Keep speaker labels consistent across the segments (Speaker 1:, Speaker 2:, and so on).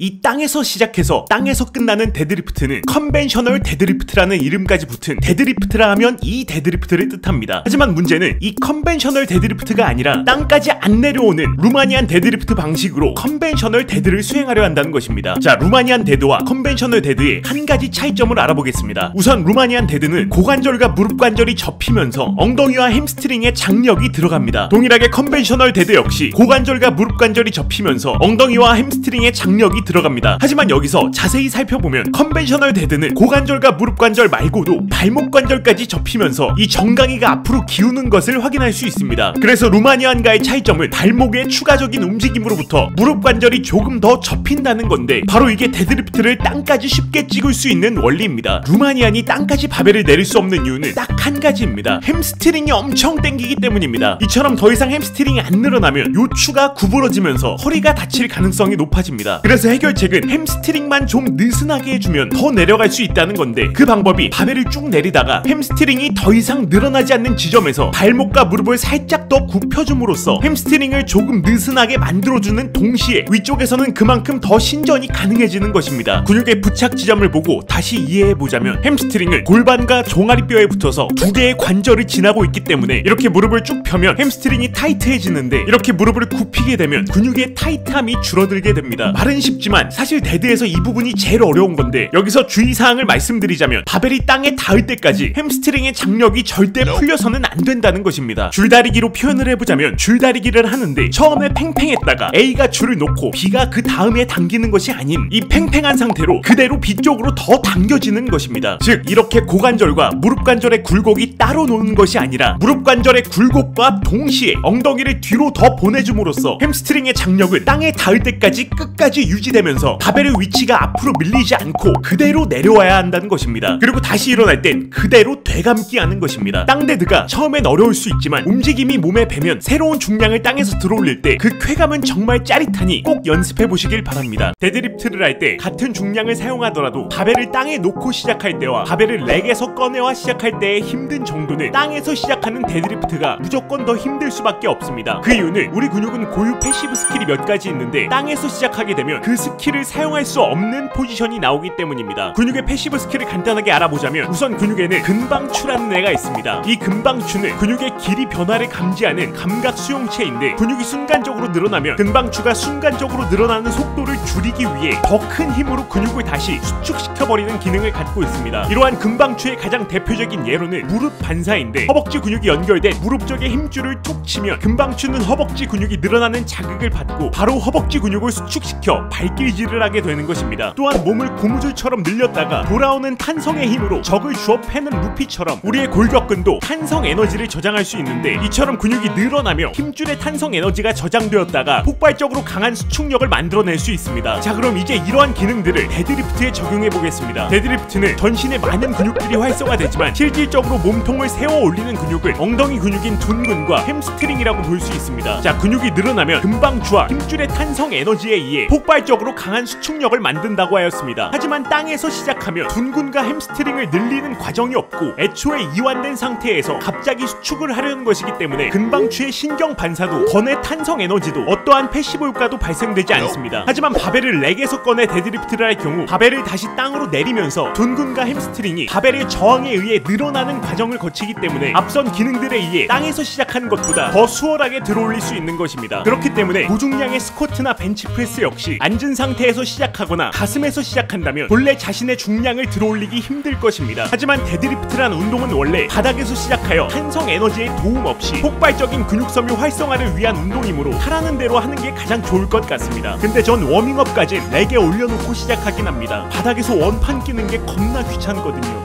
Speaker 1: 이 땅에서 시작해서 땅에서 끝나는 데드리프트는 컨벤셔널 데드리프트라는 이름까지 붙은 데드리프트라 하면 이 데드리프트를 뜻합니다. 하지만 문제는 이 컨벤셔널 데드리프트가 아니라 땅까지 안 내려오는 루마니안 데드리프트 방식으로 컨벤셔널 데드를 수행하려 한다는 것입니다. 자, 루마니안 데드와 컨벤셔널 데드의 한 가지 차이점을 알아보겠습니다. 우선 루마니안 데드는 고관절과 무릎 관절이 접히면서 엉덩이와 햄스트링에 장력이 들어갑니다. 동일하게 컨벤셔널 데드 역시 고관절과 무릎 관절이 접히면서 엉덩이와 햄스트링에 장력이 들어갑니다. 하지만 여기서 자세히 살펴보면 컨벤셔널 데드는 고관절과 무릎 관절 말고도 발목 관절까지 접히면서 이 정강이가 앞으로 기우는 것을 확인할 수 있습니다. 그래서 루마니안과의 차이점은 발목의 추가적인 움직임으로부터 무릎 관절이 조금 더 접힌다는 건데, 바로 이게 데드리프트를 땅까지 쉽게 찍을 수 있는 원리입니다. 루마니안이 땅까지 바벨을 내릴 수 없는 이유는 딱 한 가지입니다. 햄스트링이 엄청 땡기기 때문입니다. 이처럼 더 이상 햄스트링이 안 늘어나면 요추가 구부러지면서 허리가 다칠 가능성이 높아집니다. 그래서 해결책은 햄스트링만 좀 느슨하게 해주면 더 내려갈 수 있다는 건데, 그 방법이 바벨을 쭉 내리다가 햄스트링이 더 이상 늘어나지 않는 지점에서 발목과 무릎을 살짝 더 굽혀줌으로써 햄스트링을 조금 느슨하게 만들어주는 동시에 위쪽에서는 그만큼 더 신전이 가능해지는 것입니다. 근육의 부착 지점을 보고 다시 이해해보자면, 햄스트링은 골반과 종아리뼈에 붙어서 두 개의 관절을 지나고 있기 때문에 이렇게 무릎을 쭉 펴면 햄스트링이 타이트해지는데, 이렇게 무릎을 굽히게 되면 근육의 타이트함이 줄어들게 됩니다. 말은 쉽지만 사실 데드에서 이 부분이 제일 어려운 건데, 여기서 주의사항을 말씀드리자면 바벨이 땅에 닿을 때까지 햄스트링의 장력이 절대 풀려서는 안 된다는 것입니다. 줄다리기로 표현을 해보자면, 줄다리기를 하는데 처음에 팽팽했다가 A가 줄을 놓고 B가 그 다음에 당기는 것이 아닌 이 팽팽한 상태로 그대로 B 쪽으로 더 당겨지는 것입니다. 즉, 이렇게 고관절과 무릎 관절의 굴곡이 따로 노는 것이 아니라 무릎 관절의 굴곡과 동시에 엉덩이를 뒤로 더 보내줌으로써 햄스트링의 장력은 땅에 닿을 때까지 끝까지 유지되면서 바벨의 위치가 앞으로 밀리지 않고 그대로 내려와야 한다는 것입니다. 그리고 다시 일어날 땐 그대로 되감기 하는 것입니다. 땅데드가 처음엔 어려울 수 있지만 움직임이 몸에 배면 새로운 중량을 땅에서 들어올릴 때 그 쾌감은 정말 짜릿하니 꼭 연습해 보시길 바랍니다. 데드리프트를 할 때 같은 중량을 사용하더라도 바벨을 땅에 놓고 시작할 때와 바벨을 렉에서 꺼내와 시작할 때의 힘든 정도는 땅에서 시작하는 데드리프트가 무조건 더 힘들 수밖에 없습니다. 그 이유는 우리 근육은 고유 패시브 스킬이 몇 가지 있는데, 땅에서 시작하게 되면 그 스킬을 사용할 수 없는 포지션이 나오기 때문입니다. 근육의 패시브 스킬을 간단하게 알아보자면, 우선 근육에는 근방추라는 애가 있습니다. 이 근방추는 근육의 길이 변화를 감지하는 감각 수용체인데, 근육이 순간적으로 늘어나면 근방추가 순간적으로 늘어나는 속도를 줄이기 위해 더 큰 힘으로 근육을 다시 수축시켜버리는 기능을 갖고 있습니다. 이러한 근방추의 가장 대표적인 예로는 무릎 반사인데, 허벅지 근육이 연결된 무릎 쪽에 힘줄을 툭 치면 근방추는 허벅지 근육이 늘어나는 자극을 받고 바로 허벅지 근육을 수축시켜 발길질을 하게 되는 것입니다. 또한 몸을 고무줄처럼 늘렸다가 돌아오는 탄성의 힘으로 적을 주워 패는 루피처럼 우리의 골격근도 탄성 에너지를 저장할 수 있는데, 이처럼 근육이 늘어나며 힘줄의 탄성 에너지가 저장되었다가 폭발적으로 강한 수축력을 만들어낼 수 있습니다. 자, 그럼 이제 이러한 기능들을 데드리프트에 적용해 보겠습니다. 데드리프트는 전신의 많은 근육들이 활성화되지만 실질적으로 몸통을 세워 올리는 근육은 엉덩이 근육인 둔근과 햄스트링이라고 볼 수 있습니다. 자, 근육이 늘어나면 근방추와 힘줄의 탄성 에너지에 의해 폭발적으로 강한 수축력을 만든다고 하였습니다. 하지만 땅에서 시작하면 둔근과 햄스트링을 늘리는 과정이 없고 애초에 이완된 상태에서 갑자기 수축을 하려는 것이기 때문에 근방추의 신경 반사도 건의 탄성 에너지도 어떠한 패시브 효과도 발생되지 않습니다. 하지만 바벨을 렉에서 꺼내 데드리프트를 할 경우 바벨을 다시 땅으로 내리면서 둔근과 햄스트링이 바벨의 저항에 의해 늘어나는 과정을 거치기 때문에 앞선 기능들에 의해 땅에서 시작하는 것보다 더 수월하게 들어올릴 수 있는 것입니다. 그렇기 때문에 고중량의 스쿼트나 벤치프레스 역시 앉은 상태에서 시작하거나 가슴에서 시작한다면 본래 자신의 중량을 들어올리기 힘들 것입니다. 하지만 데드리프트란 운동은 원래 바닥에서 시작하여 탄성 에너지의 도움 없이 폭발적인 근육섬유 활성화를 위한 운동이므로 하라는 대로 하는 게 가장 좋을 것 같습니다. 근데 전 워밍업까지 렉에 올려놓고 시작하긴 합니다. 바닥에서 원판 끼는 게 겁나 귀찮거든요.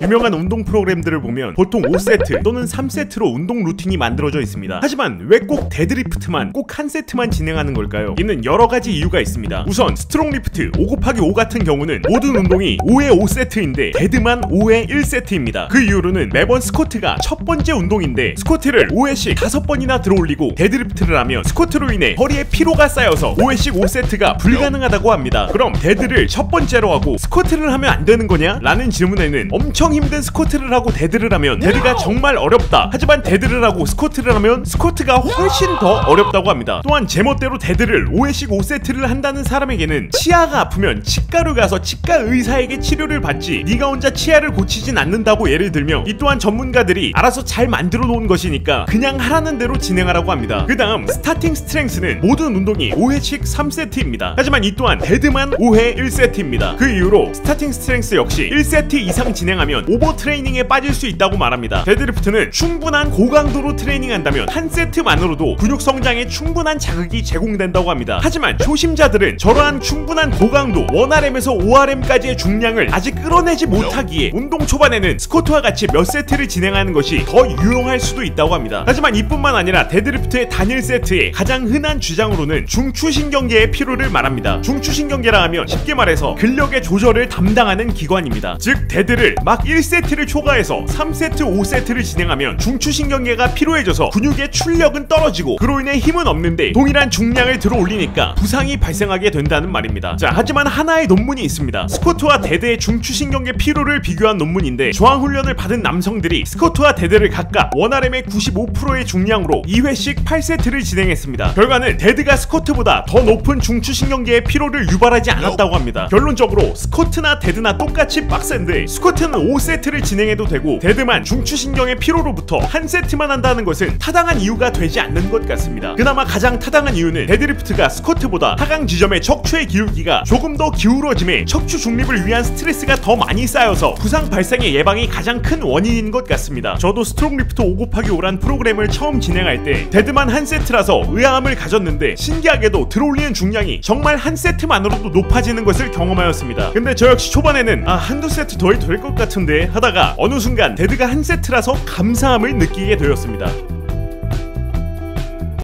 Speaker 1: 유명한 운동 프로그램들을 보면 보통 5세트 또는 3세트로 운동 루틴이 만들어져 있습니다. 하지만 왜 꼭 데드리프트만 꼭 한 세트만 진행하는 걸까요? 이는 여러가지 이유가 있습니다. 우선 스트롱리프트 5×5 같은 경우는 모든 운동이 5에 5세트인데 데드만 5에 1세트입니다. 그 이유로는 매번 스쿼트가 첫 번째 운동인데 스쿼트를 5회씩 5번이나 들어올리고 데드리프트를 하면 스쿼트로 인해 허리에 피로가 쌓여서 5회씩 5세트가 불가능하다고 합니다. 그럼 데드를 첫 번째로 하고 스쿼트를 하면 안 되는 거냐? 라는 질문에는 엄청 엄청 힘든 스쿼트를 하고 데드를 하면 데드가 정말 어렵다. 하지만 데드를 하고 스쿼트를 하면 스쿼트가 훨씬 더 어렵다고 합니다. 또한 제멋대로 데드를 5회씩 5세트를 한다는 사람에게는 치아가 아프면 치과를 가서 치과 의사에게 치료를 받지 네가 혼자 치아를 고치진 않는다고 예를 들며, 이 또한 전문가들이 알아서 잘 만들어 놓은 것이니까 그냥 하라는 대로 진행하라고 합니다. 그 다음 스타팅 스트렝스는 모든 운동이 5회씩 3세트입니다. 하지만 이 또한 데드만 5회 1세트입니다. 그 이후로 스타팅 스트렝스 역시 1세트 이상 진행하면 오버 트레이닝에 빠질 수 있다고 말합니다. 데드리프트는 충분한 고강도로 트레이닝한다면 한 세트만으로도 근육 성장에 충분한 자극이 제공된다고 합니다. 하지만 초심자들은 저러한 충분한 고강도 1RM에서 5RM까지의 중량을 아직 끌어내지 못하기에 운동 초반에는 스쿼트와 같이 몇 세트를 진행하는 것이 더 유용할 수도 있다고 합니다. 하지만 이뿐만 아니라 데드리프트의 단일 세트의 가장 흔한 주장으로는 중추신경계의 피로를 말합니다. 중추신경계라 하면 쉽게 말해서 근력의 조절을 담당하는 기관입니다. 즉 데드를 막 1세트를 초과해서 3세트, 5세트를 진행하면 중추신경계가 피로해져서 근육의 출력은 떨어지고 그로 인해 힘은 없는데 동일한 중량을 들어 올리니까 부상이 발생하게 된다는 말입니다. 자, 하지만 하나의 논문이 있습니다. 스쿼트와 데드의 중추신경계 피로를 비교한 논문인데, 저항훈련을 받은 남성들이 스쿼트와 데드를 각각 1RM의 95%의 중량으로 2회씩 8세트를 진행했습니다. 결과는 데드가 스쿼트보다 더 높은 중추신경계의 피로를 유발하지 않았다고 합니다. 결론적으로 스쿼트나 데드나 똑같이 빡센데 스쿼트는 5세트를 진행해도 되고 데드만 중추신경의 피로로부터 한 세트만 한다는 것은 타당한 이유가 되지 않는 것 같습니다. 그나마 가장 타당한 이유는 데드리프트가 스쿼트보다 하강 지점의 척추의 기울기가 조금 더 기울어짐에 척추 중립을 위한 스트레스가 더 많이 쌓여서 부상 발생의 예방이 가장 큰 원인인 것 같습니다. 저도 스트롱리프트 5×5란 프로그램을 처음 진행할 때 데드만 한 세트라서 의아함을 가졌는데 신기하게도 들어올리는 중량이 정말 한 세트만으로도 높아지는 것을 경험하였습니다. 근데 저 역시 초반에는 한두 세트 더 해도 될 것 같은데 하다가 어느 순간 데드가 한 세트라서 감사함을 느끼게 되었습니다.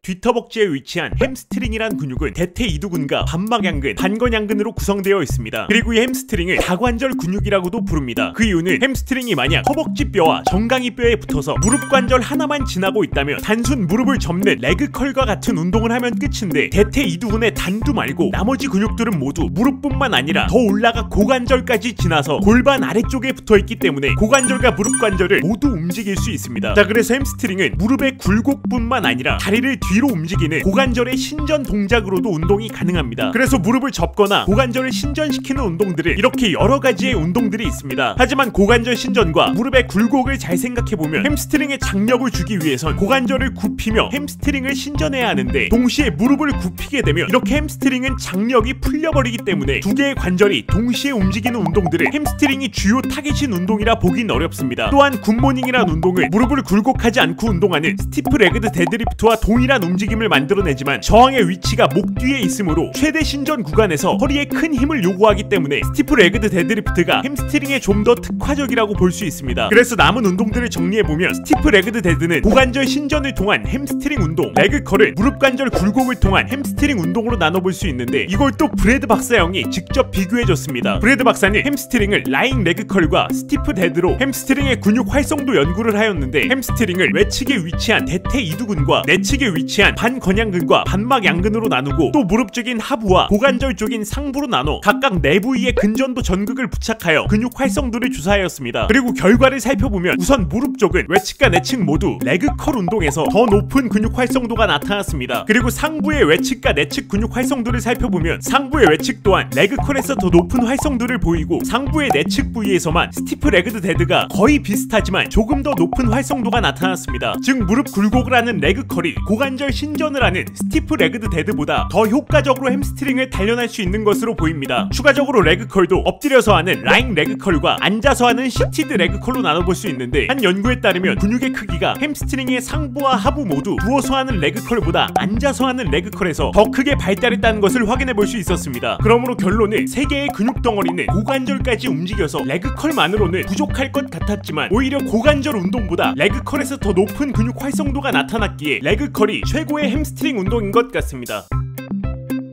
Speaker 1: 뒤터벅지에 위치한 햄스트링이란 근육은 대퇴 이두근과 반막양근, 반건양근으로 구성되어 있습니다. 그리고 이 햄스트링을 다관절 근육이라고도 부릅니다. 그 이유는 햄스트링이 만약 허벅지뼈와 정강이뼈에 붙어서 무릎관절 하나만 지나고 있다면 단순 무릎을 접는 레그컬과 같은 운동을 하면 끝인데, 대퇴 이두근의 단두 말고 나머지 근육들은 모두 무릎뿐만 아니라 더 올라가 고관절까지 지나서 골반 아래쪽에 붙어있기 때문에 고관절과 무릎관절을 모두 움직일 수 있습니다. 자, 그래서 햄스트링은 무릎의 굴곡뿐만 아니라 다리를 뒤로 움직이는 고관절의 신전 동작으로도 운동이 가능합니다. 그래서 무릎을 접거나 고관절을 신전시키는 운동들을 이렇게 여러 가지의 운동들이 있습니다. 하지만 고관절 신전과 무릎의 굴곡을 잘 생각해보면 햄스트링에 장력을 주기 위해선 고관절을 굽히며 햄스트링을 신전해야 하는데, 동시에 무릎을 굽히게 되면 이렇게 햄스트링은 장력이 풀려버리기 때문에 두 개의 관절이 동시에 움직이는 운동들을 햄스트링이 주요 타깃인 운동이라 보긴 어렵습니다. 또한 굿모닝이란 운동을 무릎을 굴곡하지 않고 운동하는 스티프 레그드 데드리프트와 동일한 움직임을 만들어내지만 저항의 위치가 목 뒤에 있으므로 최대 신전 구간에서 허리에 큰 힘을 요구하기 때문에 스티프 레그드 데드리프트가 햄스트링에 좀 더 특화적이라고 볼 수 있습니다. 그래서 남은 운동들을 정리해보면 스티프 레그드 데드는 고관절 신전을 통한 햄스트링 운동, 레그컬을 무릎관절 굴곡을 통한 햄스트링 운동으로 나눠볼 수 있는데, 이걸 또 브래드 박사 형이 직접 비교해줬습니다. 브래드 박사는 햄스트링을 라잉 레그컬과 스티프 데드로 햄스트링의 근육 활성도 연구를 하였는데, 햄스트링을 외측에 위치한 대퇴 이두근과 내측에 위치한 반건양근과 반막양근으로 나누고 또 무릎 쪽인 하부와 고관절 쪽인 상부로 나눠 각각 내부위에 근전도 전극을 부착하여 근육 활성도를 조사하였습니다. 그리고 결과를 살펴보면 우선 무릎 쪽은 외측과 내측 모두 레그컬 운동에서 더 높은 근육 활성도가 나타났습니다. 그리고 상부의 외측과 내측 근육 활성도를 살펴보면 상부의 외측 또한 레그컬에서 더 높은 활성도를 보이고, 상부의 내측 부위에서만 스티프 레그드 데드가 거의 비슷하지만 조금 더 높은 활성도가 나타났습니다. 즉 무릎 굴곡을 하는 레그컬이 고관절 신전을 하는 스티프 레그드 데드보다 더 효과적으로 햄스트링을 단련할 수 있는 것으로 보입니다. 추가적으로 레그컬도 엎드려서 하는 라잉 레그컬과 앉아서 하는 시티드 레그컬로 나눠볼 수 있는데, 한 연구에 따르면 근육의 크기가 햄스트링의 상부와 하부 모두 누워서 하는 레그컬보다 앉아서 하는 레그컬에서 더 크게 발달했다는 것을 확인해 볼 수 있었습니다. 그러므로 결론은 세 개의 근육 덩어리는 고관절까지 움직여서 레그컬만으로는 부족할 것 같았지만 오히려 고관절 운동보다 레그컬에서 더 높은 근육 활성도가 나타났기에 레그컬이 최고의 햄스트링 운동인 것 같습니다.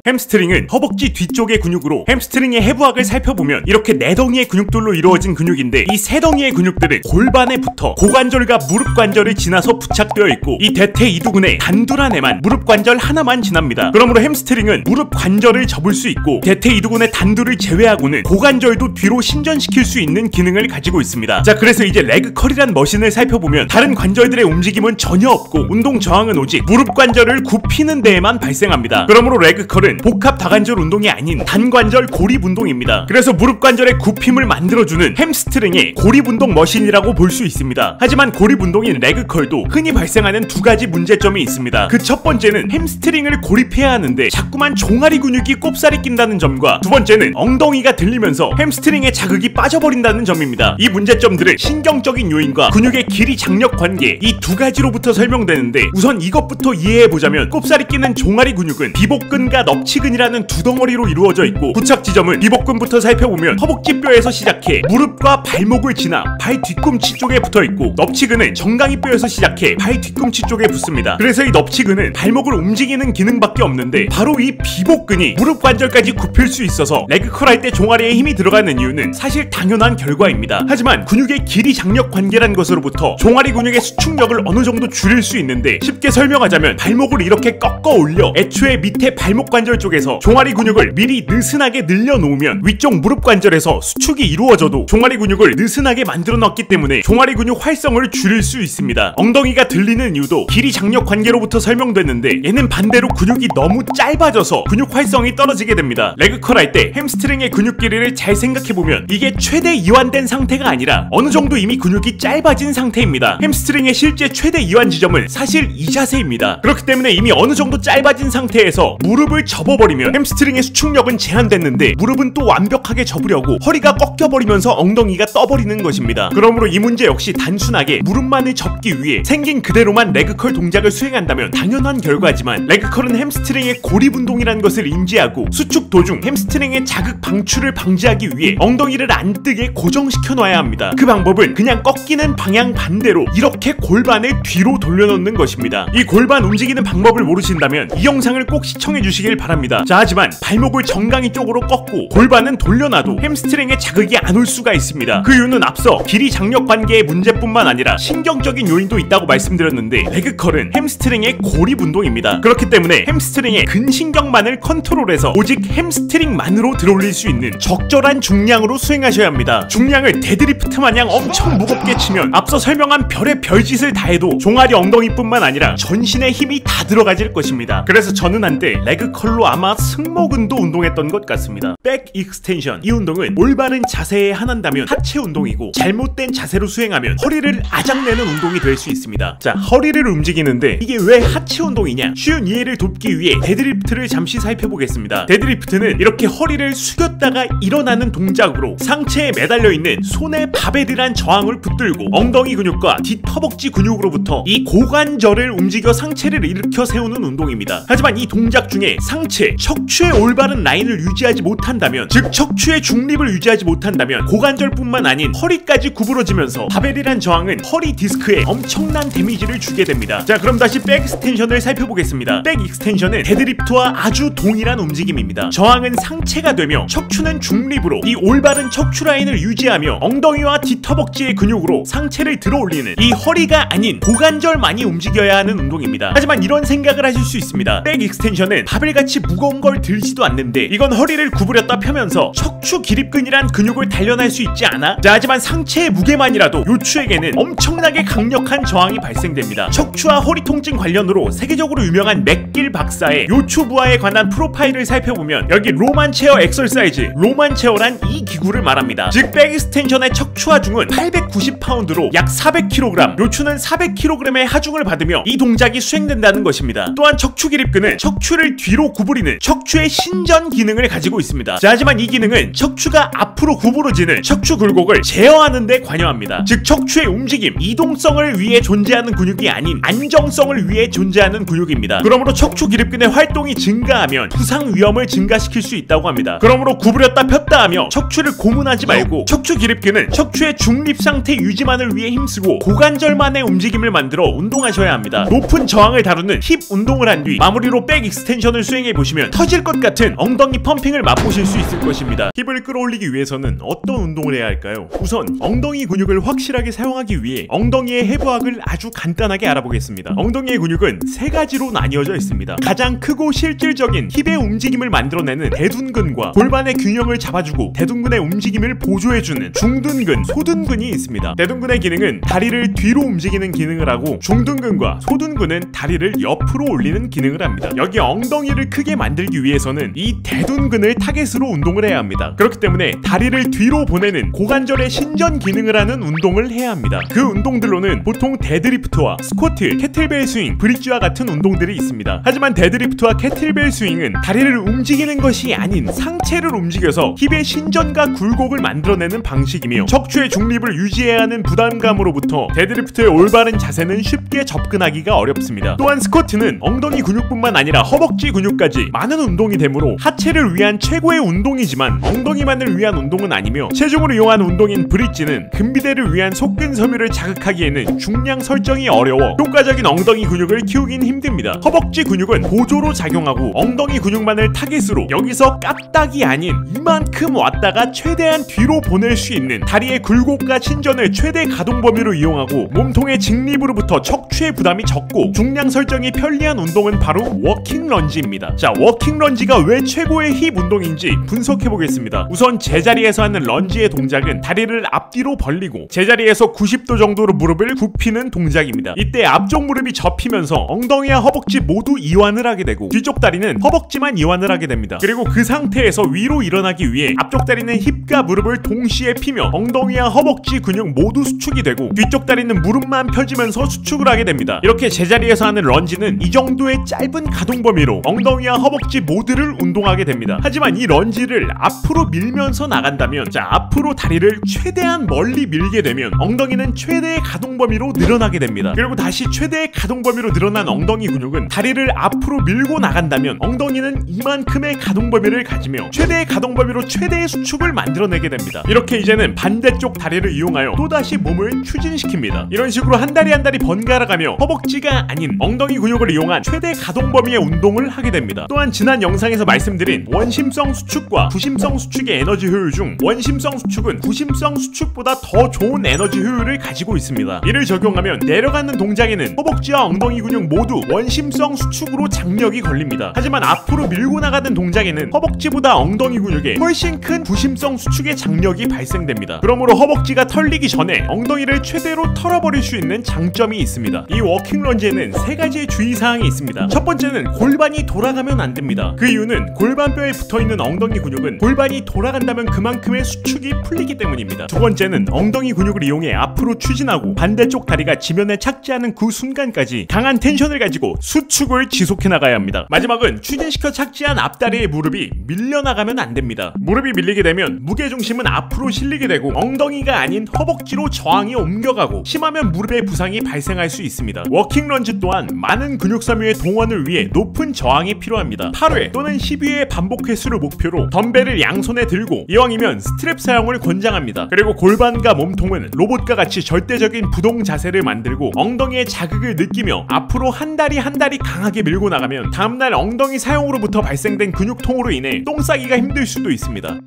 Speaker 1: 햄스트링은 허벅지 뒤쪽의 근육으로 햄스트링의 해부학을 살펴보면 이렇게 4덩이의 근육들로 이루어진 근육인데 이 3덩이의 근육들은 골반에 붙어 고관절과 무릎 관절을 지나서 부착되어 있고 이 대퇴이두근의 단둘한 애만 무릎 관절 하나만 지납니다. 그러므로 햄스트링은 무릎 관절을 접을 수 있고 대퇴이두근의 단둘을 제외하고는 고관절도 뒤로 신전시킬 수 있는 기능을 가지고 있습니다. 자, 그래서 이제 레그컬이란 머신을 살펴보면 다른 관절들의 움직임은 전혀 없고 운동 저항은 오직 무릎 관절을 굽히는 데에만 발생합니다. 그러므로 레그컬은 복합 다관절 운동이 아닌 단관절 고립 운동입니다. 그래서 무릎 관절의 굽힘을 만들어주는 햄스트링의 고립 운동 머신이라고 볼 수 있습니다. 하지만 고립 운동인 레그컬도 흔히 발생하는 2가지 문제점이 있습니다. 그 첫 번째는 햄스트링을 고립해야 하는데 자꾸만 종아리 근육이 꼽살이 낀다는 점과 두 번째는 엉덩이가 들리면서 햄스트링의 자극이 빠져버린다는 점입니다. 이 문제점들은 신경적인 요인과 근육의 길이 장력 관계 이 2가지로부터 설명되는데 우선 이것부터 이해해보자면 꼽살이 끼는 종아리 근육은 비복근과 넙치근이라는 2덩어리로 이루어져 있고 부착 지점은 비복근부터 살펴보면 허벅지뼈에서 시작해 무릎과 발목을 지나 발 뒤꿈치 쪽에 붙어있고 넙치근은 정강이뼈에서 시작해 발 뒤꿈치 쪽에 붙습니다. 그래서 이 넙치근은 발목을 움직이는 기능밖에 없는데 바로 이 비복근이 무릎 관절까지 굽힐 수 있어서 레그컬 할 때 종아리에 힘이 들어가는 이유는 사실 당연한 결과입니다. 하지만 근육의 길이 장력 관계란 것으로부터 종아리 근육의 수축력을 어느 정도 줄일 수 있는데 쉽게 설명하자면 발목을 이렇게 꺾어 올려 애초에 밑에 발목 관절 쪽에서 종아리 근육을 미리 느슨하게 늘려놓으면 위쪽 무릎 관절에서 수축이 이루어져도 종아리 근육을 느슨하게 만들어 놨기 때문에 종아리 근육 활성을 줄일 수 있습니다. 엉덩이가 들리는 이유도 길이 장력 관계로부터 설명됐는데 얘는 반대로 근육이 너무 짧아져서 근육 활성이 떨어지게 됩니다. 레그컬 할 때 햄스트링의 근육 길이를 잘 생각해보면 이게 최대 이완된 상태가 아니라 어느 정도 이미 근육이 짧아진 상태입니다. 햄스트링의 실제 최대 이완 지점은 사실 이 자세입니다. 그렇기 때문에 이미 어느 정도 짧아진 상태에서 무릎을 접어버리면 햄스트링의 수축력은 제한됐는데 무릎은 또 완벽하게 접으려고 허리가 꺾여버리면서 엉덩이가 떠버리는 것입니다. 그러므로 이 문제 역시 단순하게 무릎만을 접기 위해 생긴 그대로만 레그컬 동작을 수행한다면 당연한 결과지만 레그컬은 햄스트링의 고립 운동이라는 것을 인지하고 수축 도중 햄스트링의 자극 방출을 방지하기 위해 엉덩이를 안 뜨게 고정시켜 놔야 합니다. 그 방법은 그냥 꺾이는 방향 반대로 이렇게 골반을 뒤로 돌려놓는 것입니다. 이 골반 움직이는 방법을 모르신다면 이 영상을 꼭 시청해 주시길 바랍니다. 자, 하지만 발목을 정강이 쪽으로 꺾고 골반은 돌려놔도 햄스트링에 자극이 안 올 수가 있습니다. 그 이유는 앞서 길이 장력 관계의 문제뿐만 아니라 신경적인 요인도 있다고 말씀드렸는데 레그컬은 햄스트링의 고립 운동입니다. 그렇기 때문에 햄스트링의 근신경만을 컨트롤해서 오직 햄스트링만으로 들어올릴 수 있는 적절한 중량으로 수행하셔야 합니다. 중량을 데드리프트 마냥 엄청 무겁게 치면 앞서 설명한 별의 별짓을 다 해도 종아리 엉덩이뿐만 아니라 전신에 힘이 다 들어가질 것입니다. 그래서 저는 한때 레그컬로 아마 승모근도 운동했던 것 같습니다. 백 익스텐션, 이 운동은 올바른 자세에 한한다면 하체 운동이고 잘못된 자세로 수행하면 허리를 아작내는 운동이 될 수 있습니다. 자, 허리를 움직이는데 이게 왜 하체 운동이냐? 쉬운 이해를 돕기 위해 데드리프트를 잠시 살펴보겠습니다. 데드리프트는 이렇게 허리를 숙였다가 일어나는 동작으로 상체에 매달려 있는 손에 바벨이란 저항을 붙들고 엉덩이 근육과 뒷허벅지 근육으로부터 이 고관절을 움직여 상체를 일으켜 세우는 운동입니다. 하지만 이 동작 중에 상체, 척추의 올바른 라인을 유지하지 못한다면, 즉 척추의 중립을 유지하지 못한다면 고관절뿐만 아닌 허리까지 구부러지면서 바벨이란 저항은 허리 디스크에 엄청난 데미지를 주게 됩니다. 자, 그럼 다시 백 익스텐션을 살펴보겠습니다. 백 익스텐션은 데드리프트와 아주 동일한 움직임입니다. 저항은 상체가 되며 척추는 중립으로 이 올바른 척추 라인을 유지하며 엉덩이와 뒷허벅지의 근육으로 상체를 들어올리는 이 허리가 아닌 고관절만이 움직여야 하는 운동입니다. 하지만 이런 생각을 하실 수 있습니다. 백 익스텐션은 바벨같이 무거운 걸 들지도 않는데 이건 허리를 구부렸다 펴면서 척추 기립근이란 근육을 단련할 수 있지 않아? 자, 하지만 상체의 무게만이라도 요추에게는 엄청나게 강력한 저항이 발생됩니다. 척추와 허리 통증 관련으로 세계적으로 유명한 맥길 박사의 요추 부하에 관한 프로파일을 살펴보면 여기 로만 체어 엑서사이즈, 로만 체어란 이 기구를 말합니다. 즉 백 익스텐션의 척추 하중은 890파운드로 약 400kg, 요추는 400kg의 하중을 받으며 이 동작이 수행된다는 것입니다. 또한 척추 기립근은 척추를 뒤로 구부리는 척추의 신전 기능을 가지고 있습니다. 자, 하지만 이 기능은 척추가 앞으로 구부러지는 척추 굴곡을 제어하는 데 관여합니다. 즉 척추의 움직임, 이동성을 위해 존재하는 근육이 아닌 안정성을 위해 존재하는 근육입니다. 그러므로 척추 기립근의 활동이 증가하면 부상 위험을 증가시킬 수 있다고 합니다. 그러므로 구부렸다 폈다 하며 척추를 고문하지 말고 척추 기립근은 척추의 중립 상태 유지만을 위해 힘쓰고 고관절만의 움직임을 만들어 운동하셔야 합니다. 높은 저항을 다루는 힙 운동을 한 뒤 마무리로 백 익스텐션을 수행해 보시면 터질 것 같은 엉덩이 펌핑을 맛보실 수 있을 것입니다. 힙을 끌어올리기 위해서는 어떤 운동을 해야 할까요? 우선 엉덩이 근육을 확실하게 사용하기 위해 엉덩이의 해부학을 아주 간단하게 알아보겠습니다. 엉덩이의 근육은 세 가지로 나뉘어져 있습니다. 가장 크고 실질적인 힙의 움직임을 만들어내는 대둔근과 골반의 균형을 잡아주고 대둔근의 움직임을 보조해주는 중둔근, 소둔근이 있습니다. 대둔근의 기능은 다리를 뒤로 움직이는 기능을 하고 중둔근과 소둔근은 다리를 옆으로 올리는 기능을 합니다. 여기 엉덩이를 크게 만들기 위해서는 이 대둔근을 타겟으로 운동을 해야 합니다. 그렇기 때문에 다리를 뒤로 보내는 고관절의 신전 기능을 하는 운동을 해야 합니다. 그 운동들로는 보통 데드리프트와 스쿼트, 캐틀벨 스윙, 브릿지와 같은 운동들이 있습니다. 하지만 데드리프트와 캐틀벨 스윙은 다리를 움직이는 것이 아닌 상체를 움직여서 힙의 신전과 굴곡을 만들어내는 방식이며 척추의 중립을 유지해야 하는 부담감으로부터 데드리프트의 올바른 자세는 쉽게 접근하기가 어렵습니다. 또한 스쿼트는 엉덩이 근육뿐만 아니라 허벅지 근육까지 많은 운동이 되므로 하체를 위한 최고의 운동이지만 엉덩이만을 위한 운동은 아니며 체중을 이용한 운동인 브릿지는 근비대를 위한 속근 섬유를 자극하기에는 중량 설정이 어려워 효과적인 엉덩이 근육을 키우긴 힘듭니다. 허벅지 근육은 보조로 작용하고 엉덩이 근육만을 타겟으로 여기서 깝딱이 아닌 이만큼 왔다가 최대한 뒤로 보낼 수 있는 다리의 굴곡과 신전을 최대 가동 범위로 이용하고 몸통의 직립으로부터 척추의 부담이 적고 중량 설정이 편리한 운동은 바로 워킹 런지입니다. 자, 워킹 런지가 왜 최고의 힙 운동인지 분석해 보겠습니다. 우선 제자리에서 하는 런지의 동작은 다리를 앞뒤로 벌리고 제자리에서 90도 정도로 무릎을 굽히는 동작입니다. 이때 앞쪽 무릎이 접히면서 엉덩이와 허벅지 모두 이완을 하게 되고 뒤쪽 다리는 허벅지만 이완을 하게 됩니다. 그리고 그 상태에서 위로 일어나기 위해 앞쪽 다리는 힙과 무릎을 동시에 피며 엉덩이와 허벅지 근육 모두 수축이 되고 뒤쪽 다리는 무릎만 펴지면서 수축을 하게 됩니다. 이렇게 제자리에서 하는 런지는 이 정도의 짧은 가동 범위로 엉덩이와 허벅지 모두를 운동하게 됩니다. 하지만 이 런지를 앞으로 밀면서 나간다면, 자, 앞으로 다리를 최대한 멀리 밀게 되면 엉덩이는 최대의 가동 범위로 늘어나게 됩니다. 그리고 다시 최대의 가동 범위로 늘어난 엉덩이 근육은 다리를 앞으로 밀고 나간다면 엉덩이는 이만큼의 가동 범위를 가지며 최대의 가동 범위로 최대의 수축을 만들어내게 됩니다. 이렇게 이제는 반대쪽 다리를 이용하여 또다시 몸을 추진시킵니다. 이런 식으로 한 다리 한 다리 번갈아가며 허벅지가 아닌 엉덩이 근육을 이용한 최대 가동 범위의 운동을 하게 됩니다. 또한 지난 영상에서 말씀드린 원심성 수축과 구심성 수축의 에너지 효율 중 원심성 수축은 구심성 수축보다 더 좋은 에너지 효율을 가지고 있습니다. 이를 적용하면 내려가는 동작에는 허벅지와 엉덩이 근육 모두 원심성 수축으로 장력이 걸립니다. 하지만 앞으로 밀고 나가는 동작에는 허벅지보다 엉덩이 근육에 훨씬 큰 구심성 수축의 장력이 발생됩니다. 그러므로 허벅지가 털리기 전에 엉덩이를 최대로 털어버릴 수 있는 장점이 있습니다. 이 워킹 런지에는 세 가지의 주의사항이 있습니다. 첫 번째는 골반이 돌아가면 안 됩니다. 그 이유는 골반뼈에 붙어있는 엉덩이 근육은 골반이 돌아간다면 그만큼의 수축이 풀리기 때문입니다. 두 번째는 엉덩이 근육을 이용해 앞으로 추진하고 반대쪽 다리가 지면에 착지하는 그 순간까지 강한 텐션을 가지고 수축을 지속해 나가야 합니다. 마지막은 추진시켜 착지한 앞다리의 무릎이 밀려나가면 안 됩니다. 무릎이 밀리게 되면 무게중심은 앞으로 실리게 되고 엉덩이가 아닌 허벅지로 저항이 옮겨가고 심하면 무릎에 부상이 발생할 수 있습니다. 워킹 런지 또한 많은 근육 섬유의 동원을 위해 높은 저항이 필요합니다. 8회 또는 12회 반복 횟수를 목표로 덤벨을 양손에 들고 이왕이면 스트랩 사용을 권장합니다. 그리고 골반과 몸통은 로봇과 같이 절대적인 부동 자세를 만들고 엉덩이의 자극을 느끼며 앞으로 한 다리 한 다리 강하게 밀고 나가면 다음날 엉덩이 사용으로부터 발생된 근육통으로 인해 똥 싸기가 힘들 수도 있습니다.